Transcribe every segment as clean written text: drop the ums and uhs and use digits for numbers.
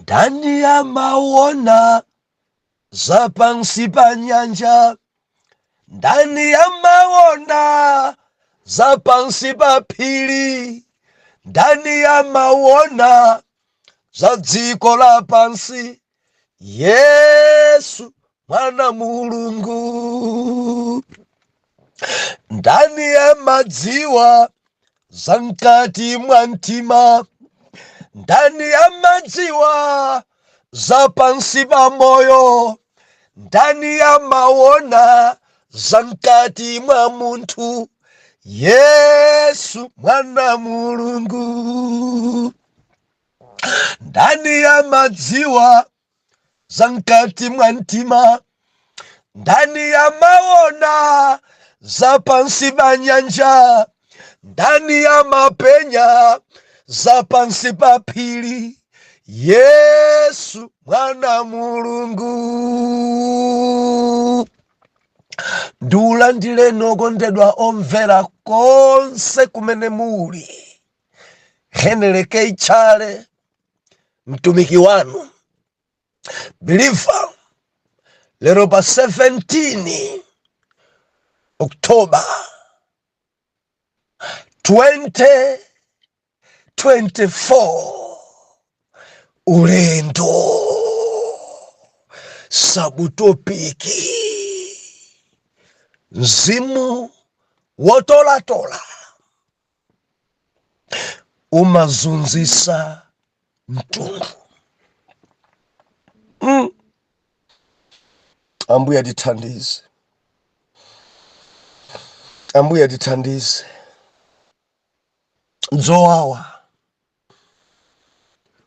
ndani ya maona za pansi pa nyanja, ndani ya maona za pansi pa phiri, ndani ya maona za dziko la pansi, Yesu mwana Mulungu. Ndani ya madziwa za mkati mwa mtima, ndani ya madziwa za pansi pa moyo, ndani ya maona za mkati mwa munthu, Yesu mwana Mulungu. Ndani ya madziwa za mkati mwa mtima, ndani ya maona za pansi pa nyanja, ndani ya mapenya za pansi pa phiri, Yesu mwana Mulungu. Ndiulandire nokondedwa omvera konse kumene muli. Heneleke ichale mtumiki wanu believer, lero pa 17 Oktoba 2024, ulendo sabutopiki, mzimu wotolatola umazunzisa mtundu. Ambuya dithandize, ambuya dithandize. Nzowawa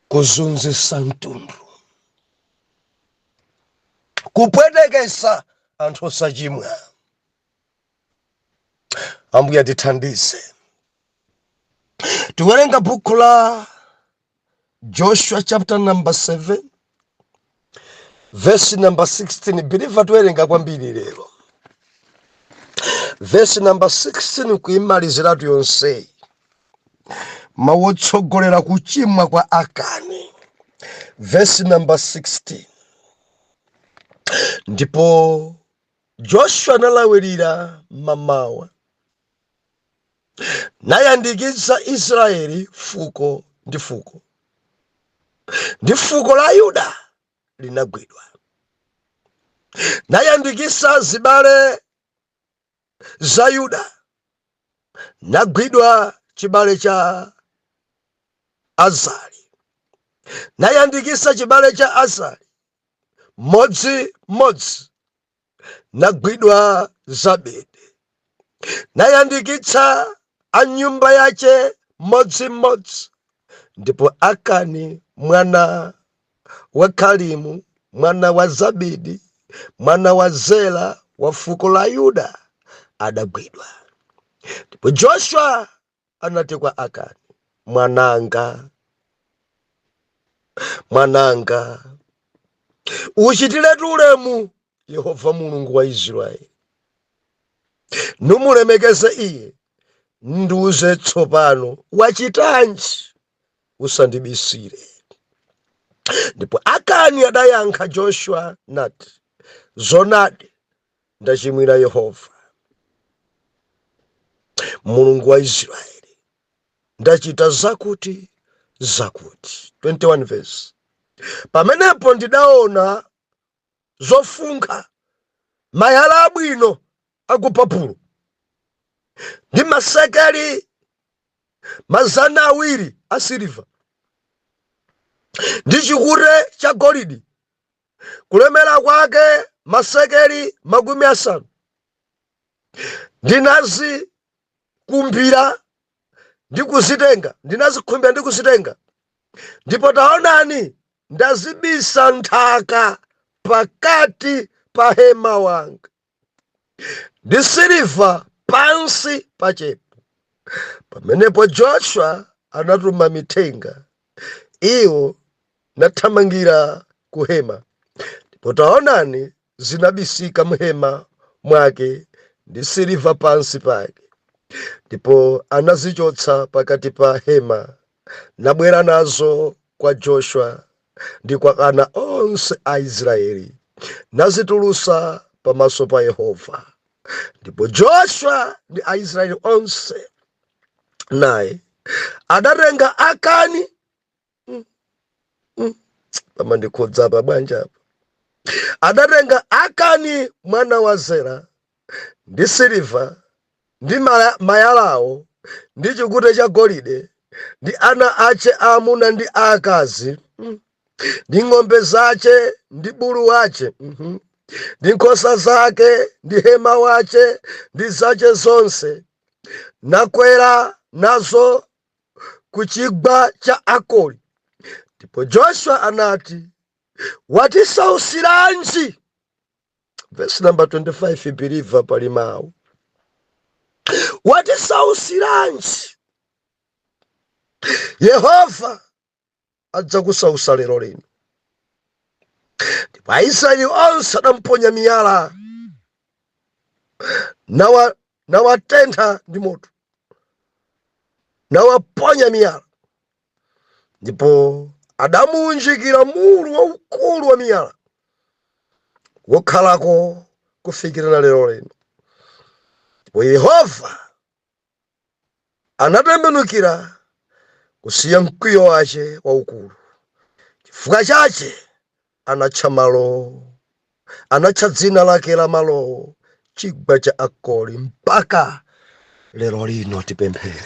kuzunzisa mtundu, kupwedekesa anthu osachimwa. Ambuya dithandize. Tiwerenga buku la Joshua chapter number 7 verse number 16. Biliva tiwerenga kwambiri lero. Verse number 16 kuimaliziratu yonse. Mawotsogolera kuchimwa kwa Akani. Verse number 16. Ndipo Joshua nalawirira mamawa, nayandikitsa Israeli fuko ndi fuko, ndi fuko la Yuda linagwidwa. Nayandikitsa zibale za Yuda, nagwidwa chibale cha Azari. Nayandikitsa chibale cha Azari modzi, nagwidwa Zabedi. Nayandikitsa anyumba yache modzi, ndipo Akani mwana wa Kalimu, mwana wa Zabedi, mwana wa Zela wa fuko la Yuda adagwidwa. Ndipo Joshua anati kwa Akani, mwananga, uchitiretu ulemu Yehova Mulungu wa Israeli, numulemekeze iye. Nduze tsopano wachitanji usandibisire. Ndipo Akani adayankha Joshua nati, zonadi ndachimwira Yehova Mulungu wa Israeli, ndachita zakuti. 21 verse. Pamenepo ndidaona zofunkha mayala abwino akupapulo, ndi masekeli 200 asiliva, ndi chikute cha golide, kulemera kwake masekeli 50. Ndinazikumbira ndi kuzitenga, ndipo taonani ndazibisa nthaka pakati pa hema wanga, ndi siliva pansi pachepo. Pamenepo Joshua anatuma mithenga, iwo nathamangira ku hema, ndipo taonani zinabisika mhema mwake ndi siliva pansi pake. Ndipo anazichotsa pakati pa hema, nabwera nazo kwa Joshua ndi kwa ana onse a Israeli nazitulusa pamaso pa Yehova. Ndipo Joshua ndi Aisraeli onse naye adatenga Akani pamandikhudza pa bwanja apa. Adatenga Akani mwana wa Zera ndi siliva ndi mayalawo ndi chikute cha golide ndi ana ache aamuna ndi aakazi ndi ng'ombe zache ndi bulu wache ndi nkhosa zake ndi hema wache ndi zache zonse, nakwera nazo ku chigwa cha Akori. Ndipo Joshua anati, watisausiranji? Verse number 25 believer pali mawu. Watisausiranji? Yehova adza kusausa lero lino. Ndipo Aisraeli onse adamponya miyala nawatentha ndi moto, nawaponya miyala. Ndipo adamuunjikira mulu waukulu wa miyala wokhalako kufikira na lero lino. Ndipo Yehova anatembenukira kusiya mkwiyo wace waukulu. Chifukwa chache anatcha dzina lake la malo chigwa cha Akori mpaka lero lino. Tipemphere.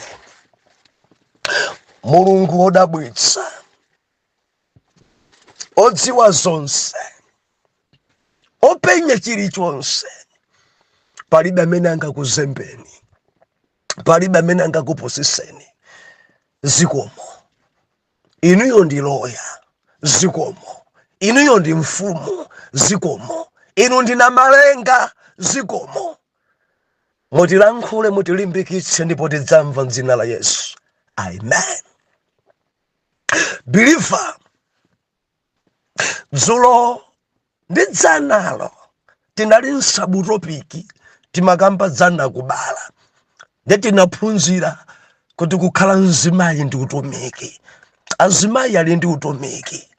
Mulungu wodabwitsa, odziwa zonse, openya chilichonse, palibe amene angakuzembeni, palibe amene angakuposiseni. Zikomo. Inuyo ndi loya. Zikomo. Inuyo ndi mfumu. Zikomo. Inu ndina malenga. Zikomo. Mutilankhule, mutilimbikitse, ndipo tidzamva m'dzina la Yesu. Amen. Believer, dzulo ndi dzanalo tinali nsabu topiki timakamba dzana kubala, ndi tinaphunzira kuti kukhala mzimayi ndi utumiki. Azimayi ali ndi utumiki,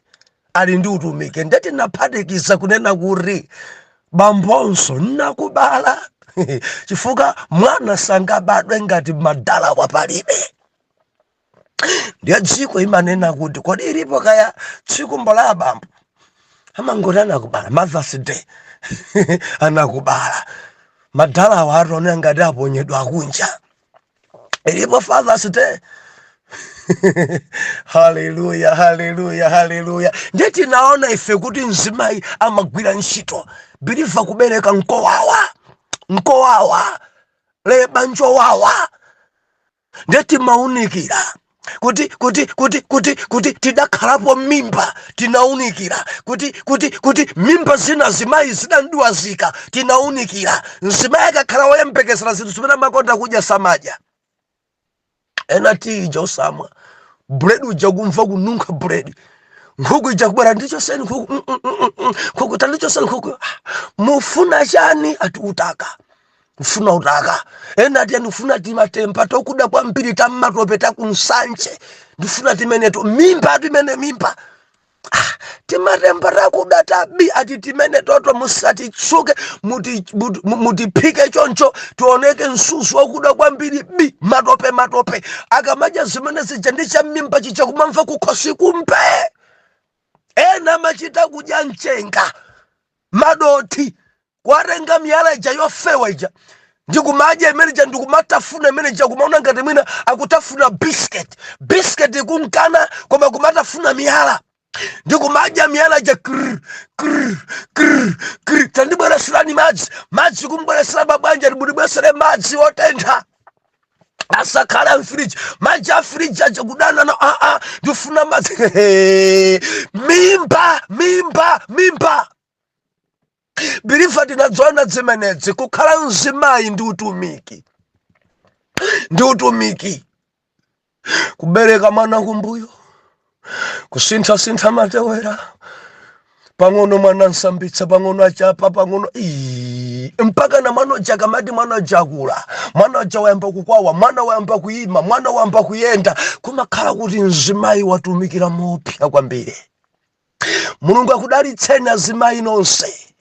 ndi tinaphatikiza kunena kuti bambonso nakubala chifukwa mwana sangabadwe ngati madala wapalibe. Ndiye dziko imanena kuti kodi ilipo kaya tsiku la abambo amangoti anakubala, Mother's Day anakubala, madala watone ngati aponyedwa akunja. Ilipo Father's Day. Hallelujah, hallelujah, hallelujah. Ndiye tinaona ife kuti mzimayi amagwira ntchito. Believer kubereka nkowawa leba njowawa. Ndiye timaunikira kuti tidakhalapo mimba, tinaunikira kuti mimba zina zimayi zidandiwazika, tinaunikira. Mzimayi akakhala woyembekezera zinthu zimene amakonda kudya samadya. Ena tija osamwa bread uja kumva kununkha bread, nkhuku ija kubwera ndicho seni nkhuku tandicho seni nkhuku. Mufuna chani? Ati utaka. Ufuna utaka. Ena ati ndifuna timatempa tokuda kwambiri tammatope takunsanje, ndifuna timeneto mimba timene mimba. Timatempa takuda tabi ati timene toto musatitsuke mutiphike choncho tioneke nsusu wakuda kwambiri bi matope. Akamadya zimene zija ndicha mimba chicha kumamva kukhosi kumpe. Ena machita kudya mchenga madoti kwarenga miyala ija yofewa ija ndikumadya imene ija ndikumatafuna imene ija kumaona ngati mwina akutafuna biscuit kunkana koma kumatafuna miyala. Ndikumadya miyala ija tandibwereserani madzi kumbweresera babanja ndibweresere madzi otentha asakhala mfriji, madzi a friji aja kudana na ndifuna madzi. Mimba. Believer tinadzona zimenezi kukhala mzimayi ndi utumiki. Kubereka mwana kumbuyo, kusintha matewera, pang'ono mwana nsambitsa, pang'ono achapa, pang'ono mpaka na mwana uja kamati mwana ujakula, mwana uja wayamba kukwawa, mwana wayamba kuyima, mwana wayamba kuyenda. Kumakhala kuti mzimayi watumikira mopya kwambiri. Mulungu akudalitseni azimayi nonse.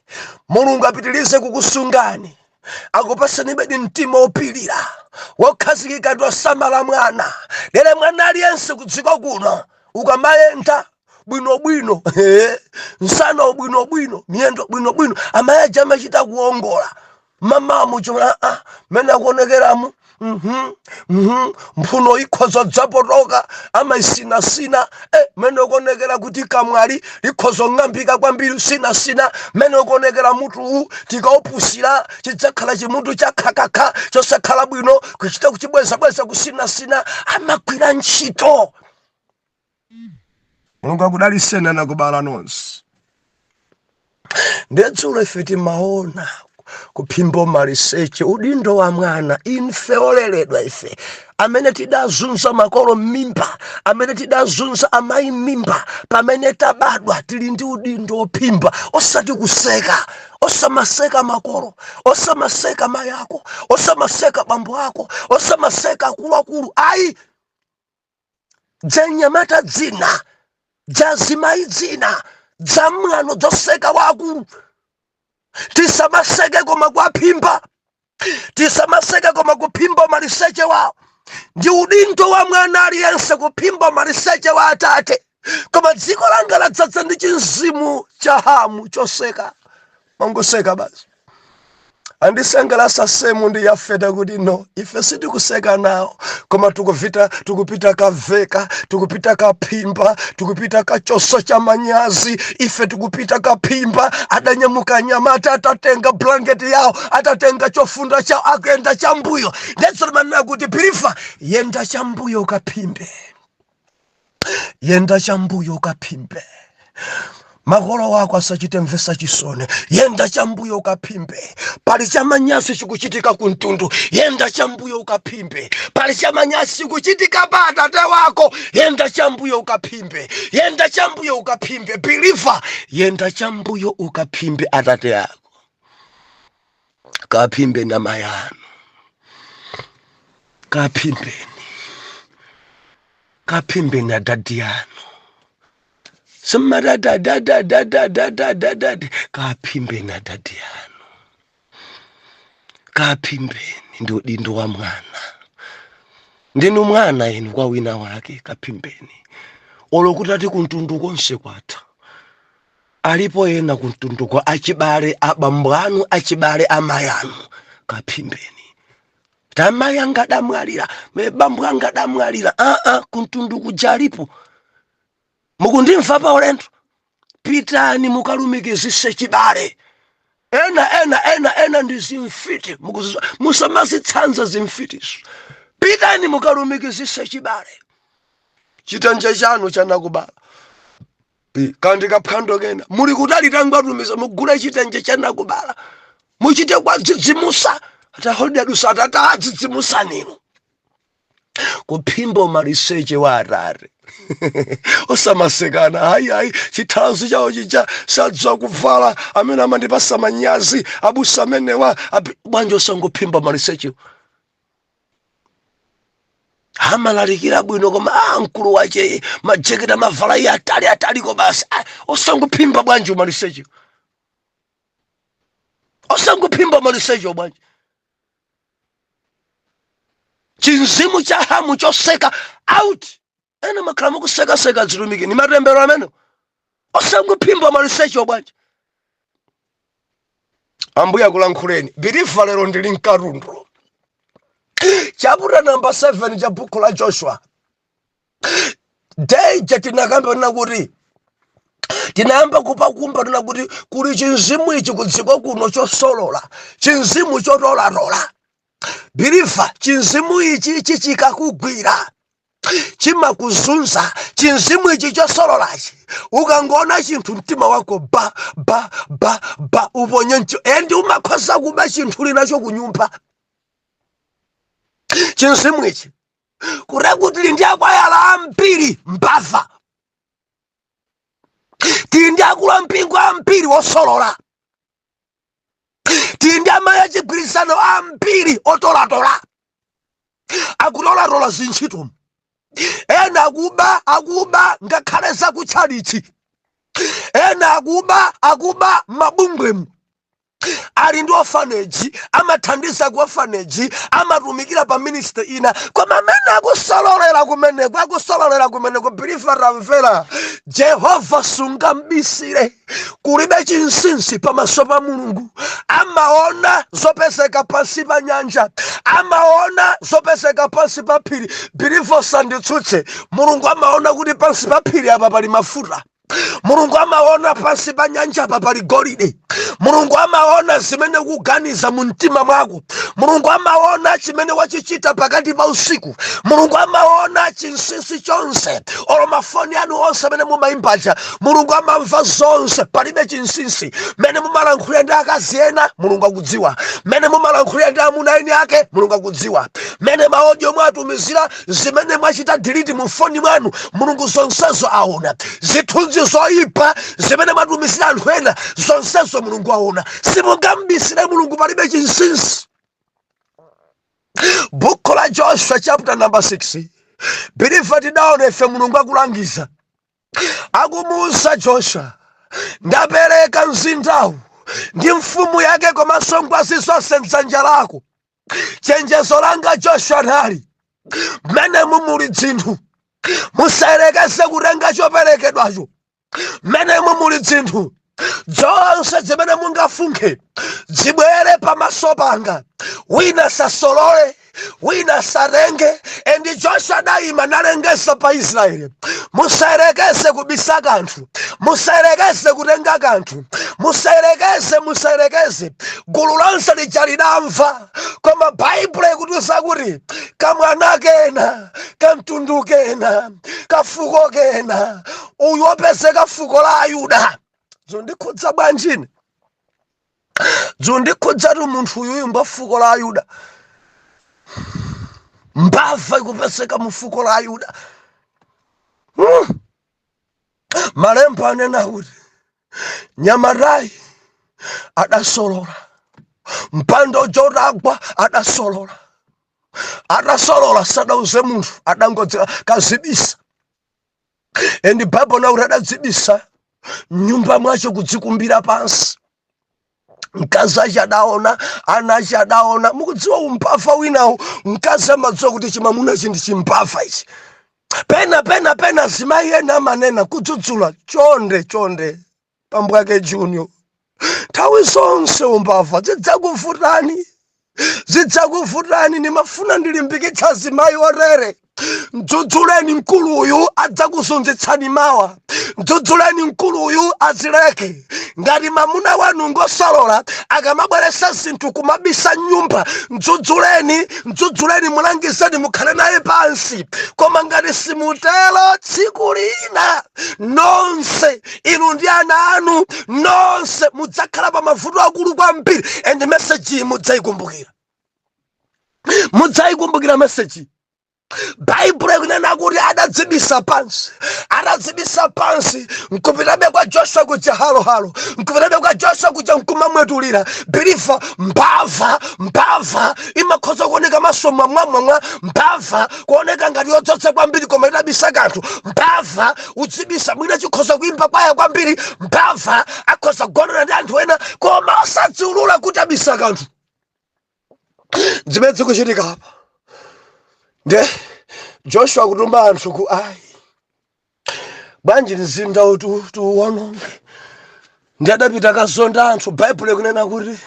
Mulungu apitilize kukusungani. Akupaseni bedi mtima opilira wokhazikika ndi osamala mwana. Lero mwana aliyense kudziko kuno ukamayenda bwinobwino nsana ubwinobwino miyendo bwinobwino amayaja amachita kuongola mama muchona mena kuonekeramu mphuno ikhozo dzapotoka amaisina mene kuonekera kuti kamwali likhozo ng'ambika kwambiri sina mene kuonekera mutu tikaopusira chidzakhala chimutu chakhakakha chosakhala bwino kuchita kuchibweza kusina amagwira ntchito. Mulungu akudaliseni na kubala nonse. Ndedzulo ife timaona kuphimbo maliseche udindo wa mwana infe oleredwa ife amene tidazunza makolo mimba, amene tidazunza amayi mimba, pamene tabadwa tili ndi udindo ophimba. Osati kuseka, osamaseka makolo, osamaseka mayi ako, osamaseka bambo ako, osamaseka akuluakulu. Ayi dzenyamata dzina jazimayi dzina dzamwano dzoseka wakulu. Tisamaseke koma kwaphimba, tisamaseke koma kuphimba maliseche wawo. Ndi udindo wa mwana aliyense kuphimba maliseche wa Atate. Koma dziko langa ladzaza ndi chinzimu cha hamu choseka. Mangoseka basi. Andisangalasa semu ndi yafeta kuti no ife sitikuseka nawo koma tukupita kaveka, tukupita kaphimba, tukupita kachoso cha manyazi. Ife tukupita kaphimba, adanyamuka nyamata atatenga blanketi yao, atatenga chofunda chao akenda chambuyo. Ndetso manena kuti pirifa yenda chambuyo kaphimbe, yenda chambuyo kaphimbe. Makolo wako asachite mvesa chisone, yenda chambuyo ukaphimbe. Pali chamanyasi chikuchitika kuntundu, yenda chambuyo ukaphimbe. Pali chamanyasi chikuchitika pa atate wako, yenda chambuyo ukaphimbe, yenda chambuyo ukaphimbe. Believer, yenda chambuyo ukaphimbe atate yako. Kaphimbe na mayano, kaphimbe na dadiano. Samara da kaphimbe na dadiano. Kaphimbe ndi udindo wa mwana. Ndinu mwana inu kwa wina wake kaphimbeni. Olokutati kuntundu konse kwatha. Alipo yena kuntundu kwa achibale abambwanu, achibale amayanu kaphimbeni. Tamayanga damwalira, mebambwanga damwalira. Kuntundu kujalipo. Mukundimva pa ulendo. Pitani mukalumikizise chibale. Ena ndi zimfiti. Musamazitsanza zimfitiso. Pitani mukalumikizise chibale. Chitanje chanu chanakubala. Kandi kaphando kena. Muli kutali tangwatumiza mugula chitanje chanakubala. Muchite kwa dzidzimusa. Ata holide dusa atata dzidzimusa ninu. Kuphimbo maliseche wa Atare. Osamasekana hayi chithazu chawo chicha sadza kuvala amene amandipasa manyazi abusa amene wa bwanjo sangophimba maliseche. Amalalikira bwino koma mkulu wache majeketa mavala ya atali ko basi osangophimba bwanjo maliseche. Osangophimba maliseche bwanjo. Chinzimu cha hamu choseka out. Ena maklamu kuseka zilumike ni marembero ameno. Osangophimba maliseche bwanjo. Ambuya kulankhuleni bilifa lero ndili nkarundo. Chapter number 7 cha buku la Joshua. Day tinakamba nakuti tinayamba kupakumba nakuti kuli chinzimu ichi kudziko kuno chosolola, chinzimu chotolatola. Bilifa chinzimu ichi chikakugwira chimakuzunza, chinzimu ichi chosololachi ukangona chinthu mtima wako ba uponye ncho endi umakhoza kuba chinthu linacho kunyumba. Chinzimu ichi kurekuti lindi akwayala ambiri mbava, tindi akula mpingo ambiri wosolola, tindi amaya chigwirizano ambiri otolatola akutolatola zintchito. Ena akuba ngakhale zakutchalichi, ena amene akuba mabungwemu ali ndi orphanage, amathandiza ku orphanage, amatumikira pa ministry ina, koma amene akusololera kumeneko bilifa ramvera, Jehova sungambisire, kulibe chinsinsi pamaso pa Mulungu. Amaona zopezeka pansi pa nyanja, amaona zopezeka pansi pa phiri. Bilifa sanditsutse, Mulungu amaona kuti pansi pa phiri apa pali mafuta. Mulungu amaona pansi pa nyanja apa pali golide. Mulungu amaona zimene kuganiza mu mtima mwako. Mulungu amaona chimene wachichita pakati pa usiku. Mulungu amaona chinsinsi chonse, olo mafoni anu onse amene mumayimbaja. Mulungu amamva zonse, palibe chinsinsi. Mene mumalankhulira ndi akazi ena, Mulungu akudziwa. Mene mumalankhulira ndi amuna eni ake, Mulungu akudziwa. Mene maaudio mwatumizira, zimene mwachita delete mu foni mwanu, Mulungu zonsezo aona. Zithunzi zoyipa zimene mwatumizira anthu ena, zonsezo Mulungu aona. Simungambisire Mulungu, palibe chinsinsi. Buku la Joshua chapter number 6. Bilifa tidaona ife Mulungu akulangiza, akumuwuza Joshua, ndapereka mzindawu ndi mfumu yake komanso ngwazi zonse m'dzanja lako. Chenjezo langa Joshua nali, mmene mumuli dzinthu, musayerekeze kutenga choperekedwacho. Mmene mumuli dzinthu, zonse zimene mungafunkhe zibwere pamaso panga. Wina sasolole, wina sarenge. Endi Joshua daima nalengesa pa Israeli, musayerekeze kubisa kanthu, musayerekeze kutenga kanthu, musayerekeze. Gulu lonse lija lidamva, koma Baibulo ikutiuza kuti kamwana kena, kamtundu kena, kafuko kena, uyu wopezeka fuko la Ayuda. Zondikhudza bwanjine? Zondikhudza tu munthu uyuyu mbafuko la Ayuda. Mbava ikupezeka mufuko la Ayuda. Malemba anena kuti Nyamarayi adasolola, mpando jodagwa adasolola. Adasolola sadauze munthu, adangodzera kazibisa. Endi Bible nakuti adadzibisa nyumba mwacho kudzikumbira pansi. Mkazi achi adaona, ana achi adaona. Mukudziwa umpava winawo, mkazi amadziwa kuti chimamuna ichi ndi chimpava ichi. Pena zimayi ena amanena kudzudzula, chonde pambwake Junior, nthawi zonse umpava zidzakuvutani, nimafuna ndilimbikitsa zimayi orere. Mdzudzuleni mkulu uyu adzakusunzitsani mawa. Mdzudzuleni mkulu uyu azileke. Ngati mamuna wanu ngosalola akamabweresa zinthu kumabisa nyumba, mdzudzuleni mulangizeni mukhale naye pansi. Koma ngati simutelo, tsiku lina nonse inu ndi ana anu nonse mudzakhala pa mavuto akulu kwambiri. And message mudzayikumbukira. Message Bible ikunena kuti adadzibisa pansi, nkupitabe kwa Joshua kuja halo, nkupitabe kwa Joshua kuja nkumamwetulira. Bilifa mbava imakhoza kuoneka maso mwamwa, mbava kuoneka ngati yodzodza kwambiri koma idabisa kanthu. Mbava udzibisa mwina chikhoza kuimba kwaya kwambiri, mbava akhoza kugonana ndi anthu ena koma osadziulula kuti abisa kanthu. Zimene zikuchitika apa nde Joshua kutuma anthu ku Ai, bwanji mzinda uwononge. Ndi adapita kazonda anthu. Bible ikunena kuti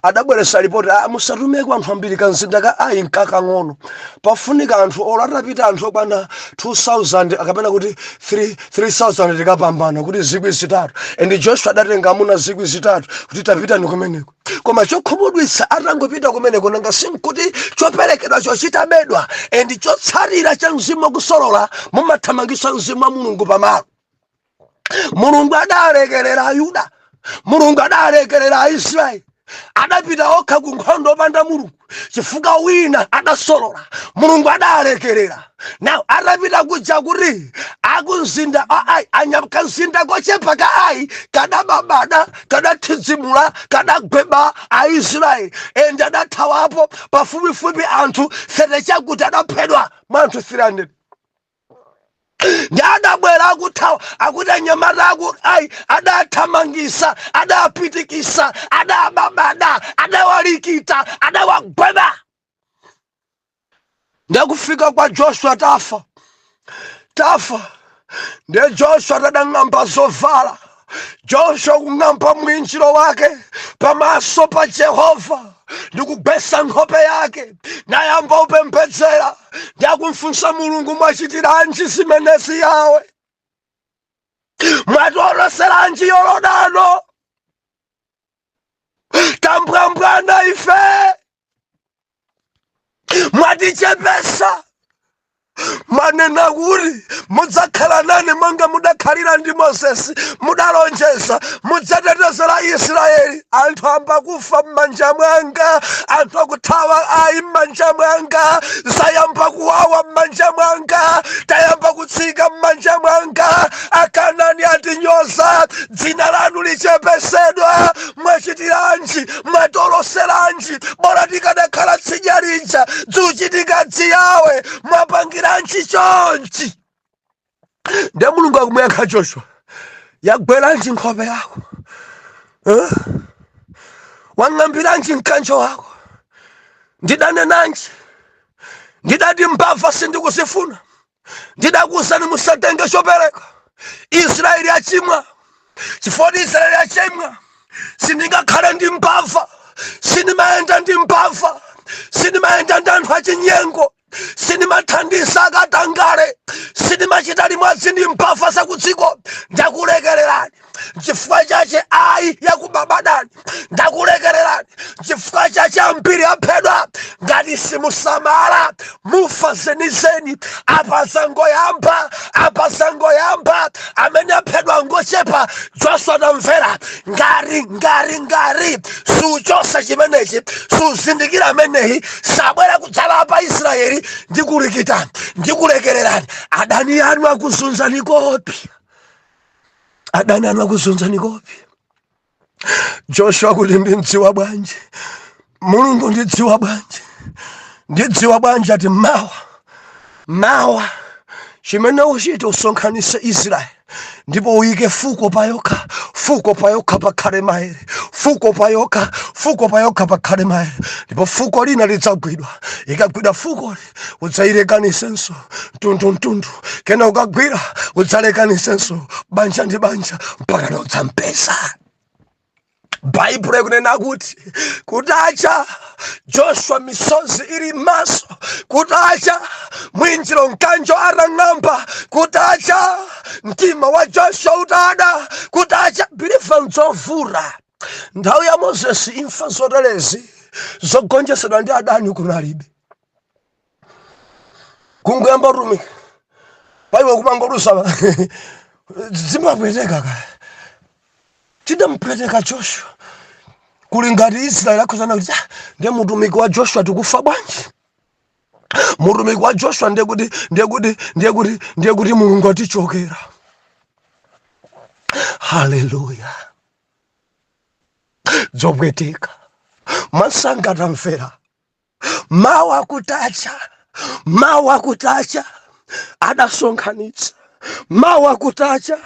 adabweresa ripoti, musatumeko anthu ambiri, kamzinda ka Ai nkakang'ono, pafunika anthu atapita anthu okwana 2,000 akapena kuti 3,000 tikapambana kuti 3,000. And Joshua adatenga amuna 3,000 kuti tapitani kumeneko. Koma chokhumudwitsa atangopita kumeneko nanga sinkuti choperekedwa chochita bedwa. And chotsatira cha mzimu kusolola mumathamangisa mzimu wa Mulungu pamalo. Mulungu adalekerera Ayuda, Mulungu adalekerera Aisraeli. Adapita okha ku nkhondo opanda Mulungu chifukwa wina adasolola. Mulungu adalekerera. Now adapita kuja kuti akumzinda Ai, anyamka mzinda kochepa ka Ai kadababada, kadatizimula, kadagweba Aisraeli. And adathawapo pafupifupi anthu 30 chakuti adaphedwa mwa anthu 300. Adabwera akuthawa akuti anyamata adathamangisa adapitikisa adababada adawalikita adawagweba. Ndakufika kwa Joshua tafa nde Joshua tadang'amba zovala. Joshua kung'amba mwinjiro wake pamaso pa Jehova ndikugwesa nkhope yake nayamba upembedzera ndakumfunsa Mulungu mwachitiranji zimenezi yawe, mwatoloseranji Yorodano tambwambwana ife, mwatichepesa manena kuti mudzakhala nane monga mudakhalira ndi Moses, mudalonjeza mudzatetezera Israeli. Anthu amba kufa m'manja mwanga, anthu akuthawa ayi m'manja mwanga, zayamba kuwawa m'manja mwanga, tayamba kutsika m'manja mwanga. Akanani atinyoza, dzina lanu lichepesedwa. Mwachitiranji, mwatoloseranji, bora tikadakhala tsidya lija dzuchitika dziyawe, mwapangira chonchi. Nde Mulungu akumuyankha Joshua, yagweranji nkhope yako, wang'ambiranji mkanjo wako, ndidane nanji, ndidati mbava sindikuzifuna, ndidakusani musatenge chopereka. Israeli achimwa, chifukwa Israeli achimwa sindingakhale ndi mbava, sindimayenda ndi mbava, sindimayenda ndi anthu achinyengo, sindimathandisa akatangale, sindimachita limodzi ndi mbava zakudziko. Ndakulekererani chifukwa chache ayi yakubabadani, ndakulekererani chifukwa chache ambiri aphedwa. Ngati simusamala mufa zenizeni. Apa zangoyamba amene aphedwa ngochepa. Joshua tamvera, ngari suchosa chimenechi, suzindikira ameneyi, sabwera kudzala pa Israeli. Ndikulikitani, ndikulekererani. Adani anu akuzunzani kopi, adani anu akuzunzani kopi. Joshua kuti ndidziwa bwanji, Mulungu ndidziwa bwanji, ndidziwa bwanji ati mawa chimene uchite usonkhanise Israeli ndipo uyike fuko payokha pakhale maere, fuko payokha pakhale maere, ndipo fuko lina lidzagwidwa. Ikagwidwa fukoli udzayilekanisenso mtundu, kena ukagwira udzalekanisenso banja ndi banja mpaka na udzampeza. Bhaibuli kunena kuti kutacha Joshua misozi ili maso, kutacha mwinjiro mkanjo arang'amba, kutacha mtima wa Joshua utada, kutacha bilifa mzovura. Nthawi ya Moses imfa zotelezi zogonjesedwa ndi adani kunalibe. Kunguyamba Rumi paiwe kumangorusa zimapweteka kaya. Tidampweteka Joshua kuli ngati Israeli akhozana kuti ndiye mutumiki wa Joshua tikufa bwanji. Mutumiki wa Joshua ndiye kuti Mulungu atichokera. Haleluya. Zopweteka masanga tamvera, mawu akutacha adasonkhanitsa, mawu akutacha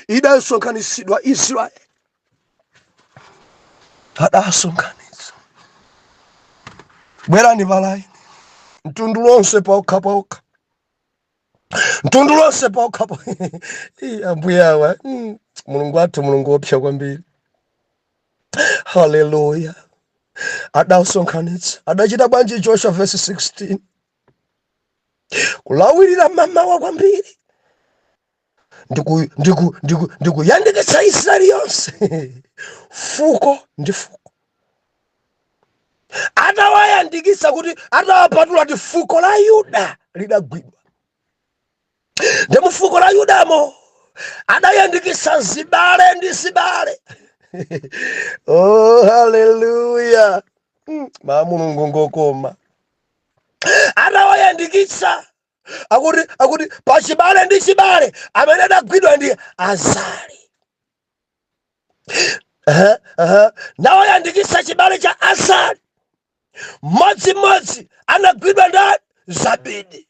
idasonkhanitsidwa Israeli, adasonkhanitsa. Bwerani palaini, mtundu lonse paokha, mtundu lonse paokha. Ambuyawa Mulungu athu Mulungu wopsa kwambiri. Hallelujah. Adasonkhanitsa. Adachita bwanji Joshua verse 16. Kulawirira mamawa kwambiri. Ndikuyandikitsa Israeli yonse. Fuko ndi fuko. Atawayandikitsa kuti atawapatula kuti fuko la Yuda lidagwidwa. Ndipo fuko la Yudamo adayandikitsa zibale ndi zibale. Oh, hallelujah. Mulungu ngokoma. Atawayandikitsa akuti pachibale ndi chibale amene adagwidwa ndi Azari. Nawayandikitsa chibale cha Azari. Mmodzi anagwidwa ndi Zabidi.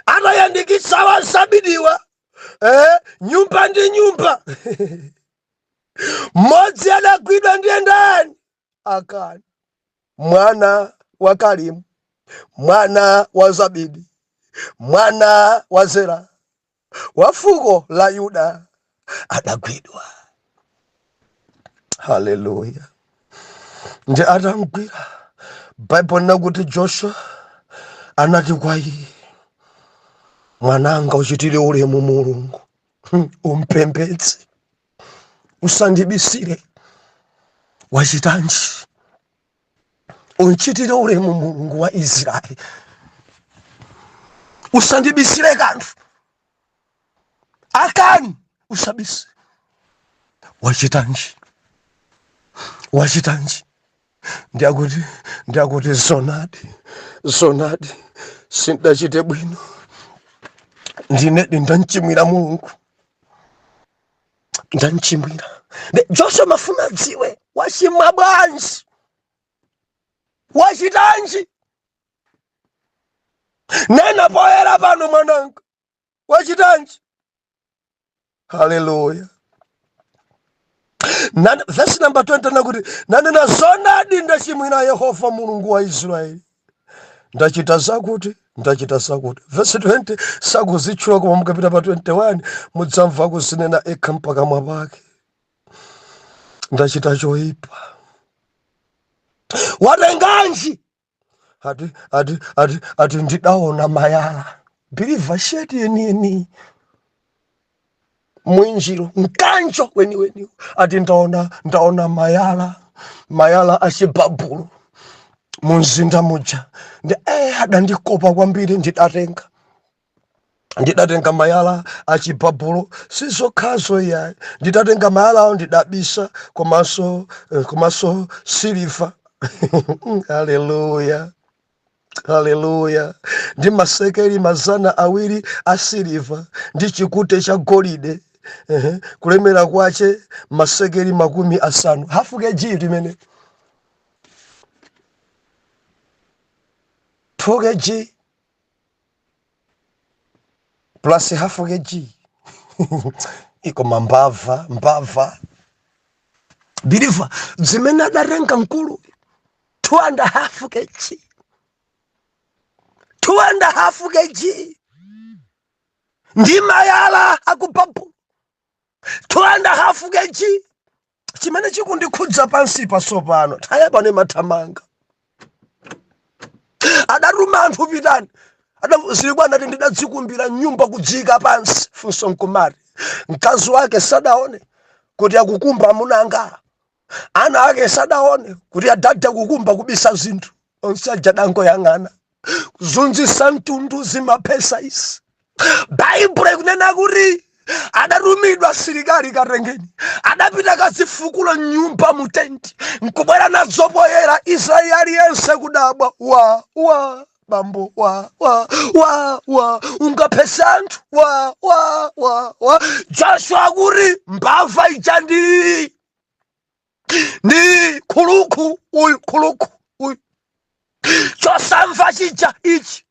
Anayandikitsa wasabidiwa nyumba ndi nyumba. Mmodzi anagwidwa ndiye ndani? Akani, mwana wa Karimu, mwana wa Zabidi, mwana wa Zera, wa fuko la Yuda, adagwidwa. Haleluya. Nje atamgwira, Bible nakuti Joshua anati kwa iye, mwananga uchitire ulemu Mulungu, umpembedze, usandibisire. Wachitanji? Unchitire ulemu Mulungu wa Israeli, usandibisire kanthu. Akani usabise. Wachitanji? Wachitanji? Ndiakuti zonadi sindachite bwino, ndinedi ndanchimwira Mulungu, ndanchimwira. Joshua mafuna dziwe, wachimwa bwanji? Wachitanji? Nena poyera pano mwananga, wachitanji? Haleluya. Verse number 20 nakuti, nanena zonadi ndachimwira Yehova Mulungu wa Israeli, ndachita zakuti. Verse 20 sakuzitchula koma mukapita pa 21 mudzamva kuzinena ekha mpakamwa pake, ndachita choyipa. Watenganji? Ati ndidaona mayala. Believer sheti yeni mwinjiro mkanjo weni. Ati ndaona mayala achibabulo munzinda muja. Adandikopa kwambiri. Ndidatenga mayala achibabulo sizokhazo yayi. Ndidatenga mayala awo ndidabisa komanso siliva. Haleluya. Ndi masekeli 200 asiliva ndi chikute cha golide, kulemera kwache masekeli 50. Half kg limene 2 kg plus half kg. Iko mbava. Believer zimene adatenga nkulu 2.5 kg. 2.5 kg. Ndi mayala akupapu 2.5 kg. Chimene chikundikhudza pansi pasopano thaya pane mathamanga. Adaruma anthu pitani. Zilikuwa nati ndidadzikumbira nyumba kudzika pansi. Funso nkumari, mkazi wake sadaone kuti akukumba munanga. Ana ake sadaone kuti adada kukumba kubisa zinthu. Onse ajadango yang'ana kuzunzisa mtundu zimapesa isi. Bible ikunena kuti adarumidwa asilikali katengeni, adapita kazifukula nyumba mutenti, nkubwera nazo poyera. Israeli aliyense kudabwa bambo ungapesa anthu Joshua kuti mbava ijandi ni khuluku uyu chosamva chija ichi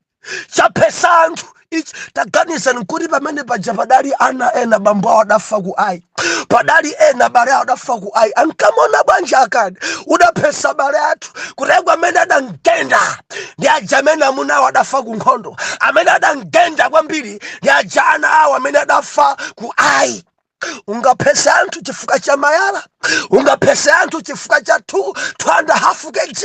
chapesa anthu ichi. Taganiza nkuti pamene paja padali ana ena bambo awo adafa ku Ai, padali ena bale awo adafa ku Ai. Ankamona bwanji Akani udapesa bale athu kutegwa amene adamgenda ndi aja amene amuna awo adafa ku nkhondo, amene adamgenda kwambiri ndi aja ana awo amene adafa ku Ai. Ungapesa anthu chifukwa cha mayala? Ungapesa anthu chifukwa cha 2.5 kg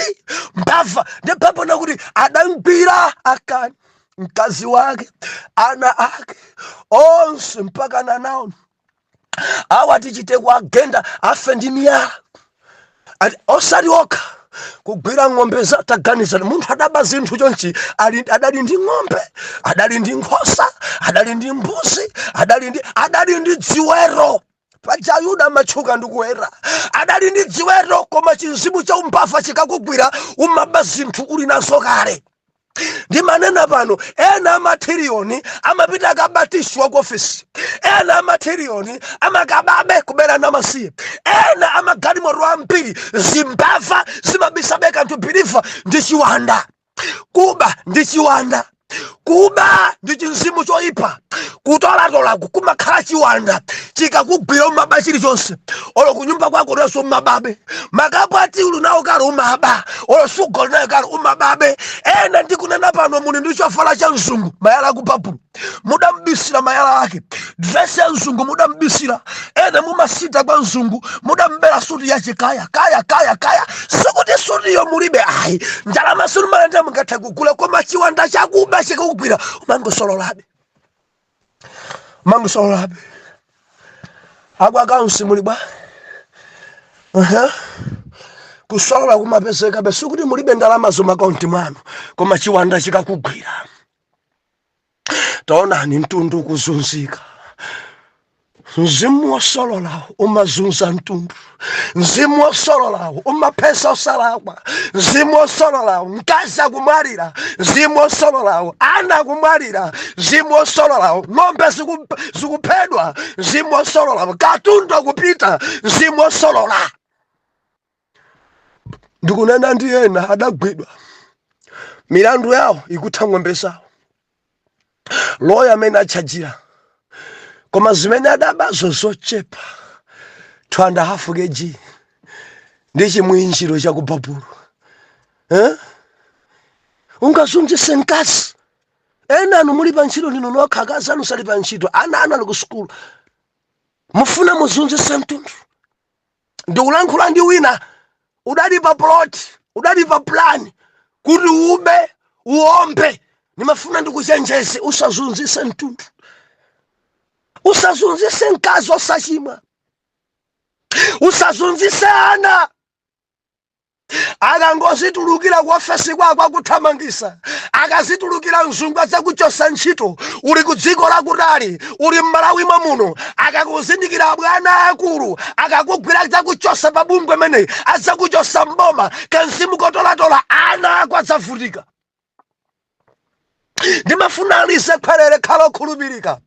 mbava? Ndi Bible nakuti adamgwira Akani, mkazi wake, ana ake onse mpaka nawo awa tichite kuagenda afe ndi miyala. Osati okha kugwira ng'ombe za. Taganiza munthu adaba zinthu chonchi, adali ndi ng'ombe, adali ndi nkhosa, adali ndi mbuzi, adali ndi dziwero. Paja Yuda machuka ndikuwera, adali ndi dziwero. Koma chinzimu cha umbava chikakugwira umaba zinthu uli nazo kale. Ndi manena pano, ena materioni amapita akabatishwa ku ofisi, ena materioni amakababe kubera namasiye, ena amagalimoto ambiri zimbava zimabisa beka nthu biliva ndi chiwanda. Kuba ndi chiwanda, kuba ndi chinzimu choyipa. Kutolatola kumakhala chiwanda chikakugwira umaba chilichonse. Olo kunyumba kwako naso umababe. Makapu ati ulu nawo kali umaba. Olo sugolo nayo kali umababe. Ena ndikunena pano muli ndi chovala cha mzungu mayala akupapu. Mudambisira mayala ake. Dress ya mzungu mudambisira. Ena mumasita kwa mzungu mudambela suti ya chikaya. Kaya. Sikuti suti yo mulibe ayi. Ndalama sunu malanda mkata kukula kwa chiwanda chakuba chikakugwira. Mangosololabe. Agwa kansi mulibwa. Kusolola kumapeseka besukuti mulibe ndalama zomakaunti mwanu koma chiwanda chikakugwira. Taonani mtundu kuzunzika. Mzimu wasolola umazunza mtundu. Mzimu wasolola umapesa osalakwa. Mzimu wasolola mkazi akumwalira. Mzimu wasolola ana akumwalira. Mzimu wasolola ng'ombe zikuphedwa. Mzimu wasolola katundu akupita. Mzimu wasolola. Ndikunena ndi ena adagwidwa. Milandu yawo ikutha ng'ombe zawo. Loya amene achajira. Koma zimene adabazo zochepa 2.5 kg ndi chimwinjiro chakupapulu. Ungazunzise nkasi. Ena anu muli pa ntchito lino nokha akazi anu sali pa ntchito. Ana ali ku sukulu. Mufuna muzunzise mtundu. Ndikulankhula ndi wina udali pa plot, udali pa plan kuti ube uombe. Nimafuna ndikuchenjeze usazunzise mtundu. Usazunzise nkazi osachimwa. Usazunzise ana. Akangozitulukira ku ofesi kwako akuthamangisa. Akazitulukira mzungu adzakuchosa ntchito. Uli ku dziko lakutali, uli m'Malawi muno. Akakuzindikira bwana akulu, akakugwira adzakuchosa pa bungwe mene, adzakuchosa mboma. Kanzimu kotolatola ana ako adzavutika. Ndimafuna alisekhwelere khalo khulupirika.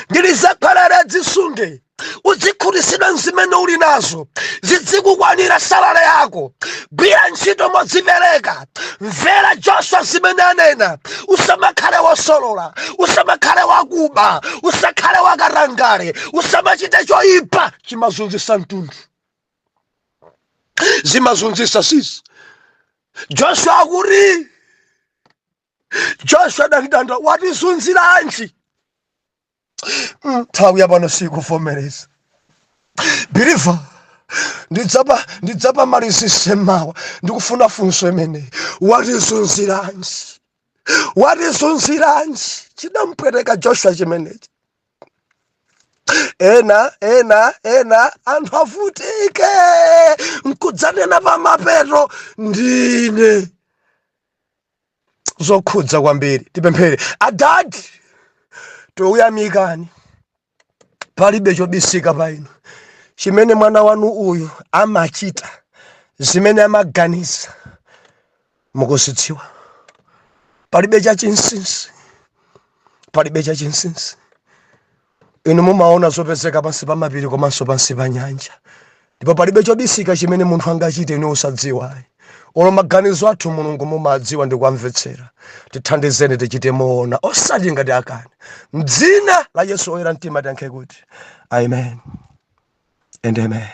Ndilisekhwelere dzisunge. Uzikhutitsidwa zimene uli nazo. Zizikukwanira salale yako. Gwira ntchito modzipereka. Mvera Joshua zimene anena. Usamakhale wosolola. Usamakhale wakuba. Usakhale wakarangale. Usamachite choyipa chimazunzisa mtundu. Zimazunzisa sisi. Joshua akuri. Joshua dakidanda watizunziranji. Tawi yabano sikuvomereza. Believer, ndidzapa malisise mawa. Ndikufuna funso emene. Watizunziranji. Chidampweteka Joshua chimenechi. Ena anthu avutike. Nkudzanena pa mapeto ndine. Zokhudza kwambiri. Tipemphere. Adadi. Touyamikani. Palibe chobisika paino. Chimene mwana wanu uyu amachita. Zimene amaganiza. Mukusitsiwa. Palibe chachinsinsi. Inu mumaona zopezeka pansi pa mapiri komanso pansi pa nyanja. Ndipo palibe chobisika chimene munthu angachite inu usadziwa. Olo maganizo athu Mulungu mumadziwa ndi kuamvetsera. Tithandizeni tichite moona osati ngati akani. M'dzina la Yesu oyera mtima tiyankhe kuti amen and amen.